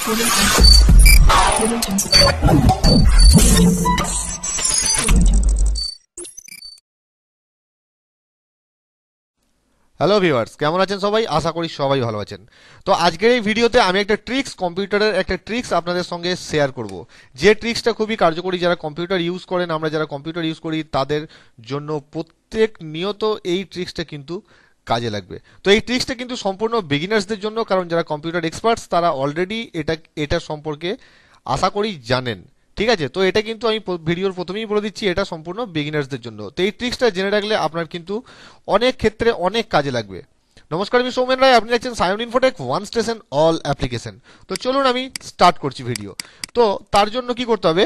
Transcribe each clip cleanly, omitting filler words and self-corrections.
Hello viewers, কেমন আছেন সবাই? আশা করি সবাই ভালো আছেন। তো আজকের এই ভিডিওতে আমি একটা ট্রিক্স, কম্পিউটারের একটা ট্রিক্স আপনাদের সঙ্গে শেয়ার করব, যে ট্রিক্সটা খুবই কার্যকরী। যারা কম্পিউটার ইউজ করেন, আমরা যারা কম্পিউটার ইউজ করি, তাদের জন্য প্রত্যেক নিয়ত এই ট্রিক্সটা কিন্তু কাজে লাগবে। তো এই ট্রিক্সটা কিন্তু সম্পূর্ণ বিগিনার্সদের জন্য, কারণ যারা কম্পিউটার এক্সপার্টস তারা অলরেডি এটা সম্পর্কে আশা করি জানেন। ঠিক আছে, তো এটা কিন্তু আমি ভিডিওর প্রথমেই বলে দিচ্ছি, এটা সম্পূর্ণ বিগিনার্সদের জন্য। তো এই ট্রিক্সটা জেনে রাখলে আপনার কিন্তু অনেক ক্ষেত্রে অনেক কাজে লাগবে। নমস্কার, আমি সৌমেন রায়, আপনি দেখছেন Sayan Infotech, one station all application. তো চলুন আমি স্টার্ট করছি ভিডিও। তো তার জন্য কি করতে হবে?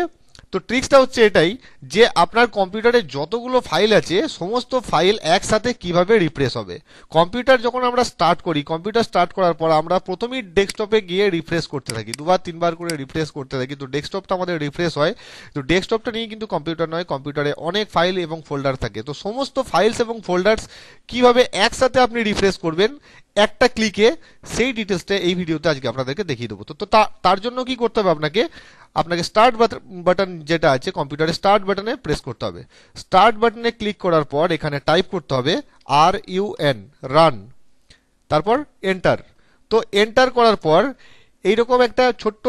তো ট্রিক্সটা হচ্ছে এটাই, যে আপনার কম্পিউটারে যতগুলো ফাইল আছে সমস্ত ফাইল একসাথে কিভাবে রিফ্রেশ হবে। কম্পিউটার যখন আমরা স্টার্ট করি, কম্পিউটার স্টার্ট করার পর আমরা প্রথমেই ডেস্কটপে গিয়ে রিফ্রেশ করতে থাকি, দুবার তিনবার করে রিফ্রেশ করতে থাকি। তো ডেস্কটপটা আমাদের রিফ্রেশ হয়। তো ডেস্কটপটা নিয়ে কিন্তু কম্পিউটার নয়, কম্পিউটারে অনেক ফাইল এবং ফোল্ডার থাকে। তো সমস্ত ফাইলস এবং ফোল্ডার্স কিভাবে একসাথে আপনি রিফ্রেশ করবেন একটা ক্লিকে, সেই ডিটেলসটা এই ভিডিওতে আজকে আপনাদেরকে দেখিয়ে দেবো। তো তার জন্য কি করতে হবে? আপনাকে স্টার্ট বাটন যেটা আছে কম্পিউটারে, স্টার্ট বাটনে প্রেস করতে হবে। স্টার্ট বাটনে ক্লিক করার পর এখানে টাইপ করতে হবে RUN, রান, তারপর এন্টার। তো এন্টার করার পর এইরকম একটা ছোট্ট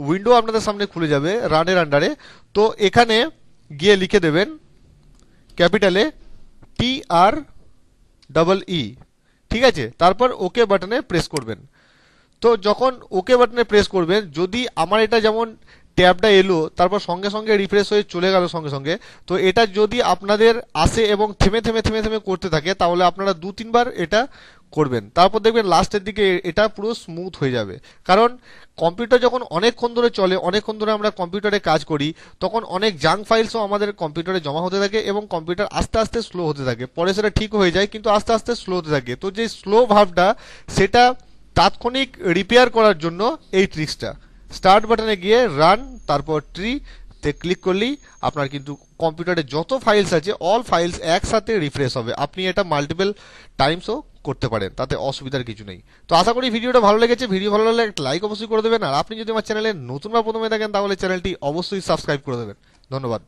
উইন্ডো আপনাদের সামনে খুলে যাবে রানের আন্ডারে। তো এখানে গিয়ে লিখে দেবেন ক্যাপিটালে TREE, ঠিক আছে? তারপর ওকে বাটনে প্রেস করবেন। তো যখন ওকে বাটনে প্রেস করবেন, যদি আমার এটা যেমন ট্যাবটা এলো তারপর সঙ্গে সঙ্গে রিফ্রেশ হয়ে চলে গেল সঙ্গে সঙ্গে, তো এটা যদি আপনাদের আসে এবং থেমে থেমে থেমে থেমে করতে থাকে, তাহলে আপনারা 2-3 বার এটা করবেন। তারপর দেখবেন লাস্টের দিকে এটা পুরো স্মুথ হয়ে যাবে। কারণ কম্পিউটার যখন অনেকক্ষণ ধরে চলে, অনেকক্ষণ ধরে আমরা কম্পিউটারে কাজ করি, তখন অনেক জাঙ্ক ফাইলসও আমাদের কম্পিউটারে জমা হতে থাকে এবং কম্পিউটার আস্তে আস্তে স্লো হতে থাকে। পরে সেটা ঠিক হয়ে যায়, কিন্তু আস্তে আস্তে স্লো হতে থাকে। তো যে স্লো ভাবটা, সেটা তাৎক্ষণিক রিপেয়ার করার জন্য এই ট্রিক্সটা। স্টার্ট বাটনে গিয়ে রান, তারপর ট্রি তে ক্লিক করলেই আপনার কিন্তু কম্পিউটারে যত ফাইলস আছে অল ফাইলস একসাথে রিফ্রেশ হবে। আপনি এটা মাল্টিপল টাইমসও করতে পারেন, তাতে অসুবিধার কিছু নেই। তো আশা করি ভিডিওটা ভালো লেগেছে। ভিডিও ভালো লাগলে একটা লাইক অবশ্যই করে দেবেন, আর আপনি যদি আমার চ্যানেলে নতুন বা প্রথমে থাকেন তাহলে চ্যানেলটি অবশ্যই সাবস্ক্রাইব করে দেবেন। ধন্যবাদ।